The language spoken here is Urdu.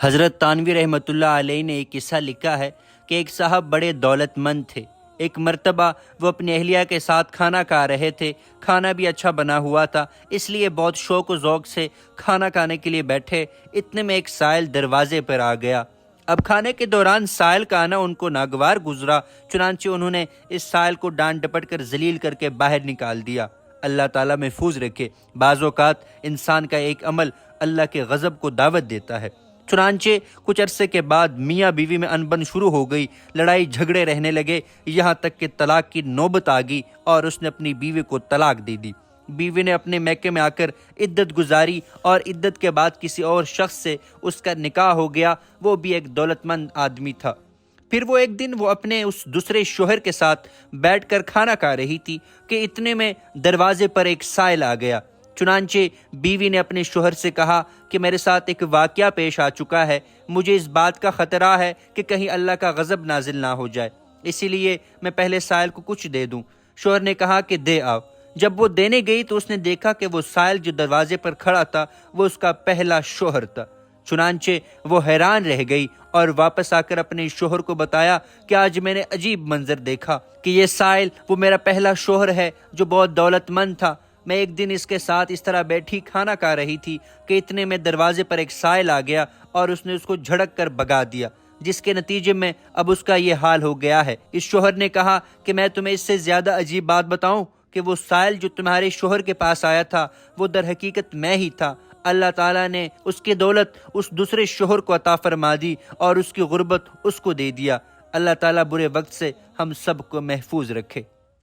حضرت تانوی رحمۃ اللہ علیہ نے ایک قصہ لکھا ہے کہ ایک صاحب بڑے دولت مند تھے۔ ایک مرتبہ وہ اپنی اہلیہ کے ساتھ کھانا کھا رہے تھے۔ کھانا بھی اچھا بنا ہوا تھا، اس لیے بہت شوق و ذوق سے کھانا کھانے کے لیے بیٹھے۔ اتنے میں ایک سائل دروازے پر آ گیا۔ اب کھانے کے دوران سائل کا آنا ان کو ناگوار گزرا، چنانچہ انہوں نے اس سائل کو ڈانٹ ڈپٹ کر ذلیل کر کے باہر نکال دیا۔ اللہ تعالیٰ محفوظ رکھے، بعض اوقات انسان کا ایک عمل اللہ کے غضب کو دعوت دیتا ہے۔ چنانچہ کچھ عرصے کے بعد میاں بیوی میں انبن شروع ہو گئی، لڑائی جھگڑے رہنے لگے، یہاں تک کہ طلاق کی نوبت آ گئی اور اس نے اپنی بیوی کو طلاق دے دی۔ بیوی نے اپنے میکے میں آ کر عدت گزاری اور عدت کے بعد کسی اور شخص سے اس کا نکاح ہو گیا، وہ بھی ایک دولت مند آدمی تھا۔ پھر وہ ایک دن وہ اپنے اس دوسرے شوہر کے ساتھ بیٹھ کر کھانا کھا رہی تھی کہ اتنے میں دروازے پر ایک سائل آ گیا۔ چنانچہ بیوی نے اپنے شوہر سے کہا کہ میرے ساتھ ایک واقعہ پیش آ چکا ہے، مجھے اس بات کا خطرہ ہے کہ کہیں اللہ کا غضب نازل نہ ہو جائے، اسی لیے میں پہلے سائل کو کچھ دے دوں۔ شوہر نے کہا کہ دے آؤ۔ جب وہ دینے گئی تو اس نے دیکھا کہ وہ سائل جو دروازے پر کھڑا تھا وہ اس کا پہلا شوہر تھا۔ چنانچہ وہ حیران رہ گئی اور واپس آ کر اپنے شوہر کو بتایا کہ آج میں نے عجیب منظر دیکھا کہ یہ سائل وہ میرا پہلا شوہر ہے جو بہت دولت مند تھا۔ میں ایک دن اس کے ساتھ اس طرح بیٹھی کھانا کھا رہی تھی کہ اتنے میں دروازے پر ایک سائل آ گیا اور اس نے اس کو جھڑک کر بھگا دیا، جس کے نتیجے میں اب اس کا یہ حال ہو گیا ہے۔ اس شوہر نے کہا کہ میں تمہیں اس سے زیادہ عجیب بات بتاؤں کہ وہ سائل جو تمہارے شوہر کے پاس آیا تھا وہ در حقیقت میں ہی تھا۔ اللہ تعالیٰ نے اس کی دولت اس دوسرے شوہر کو عطا فرما دی اور اس کی غربت اس کو دے دیا۔ اللہ تعالیٰ برے وقت سے ہم سب کو محفوظ رکھے۔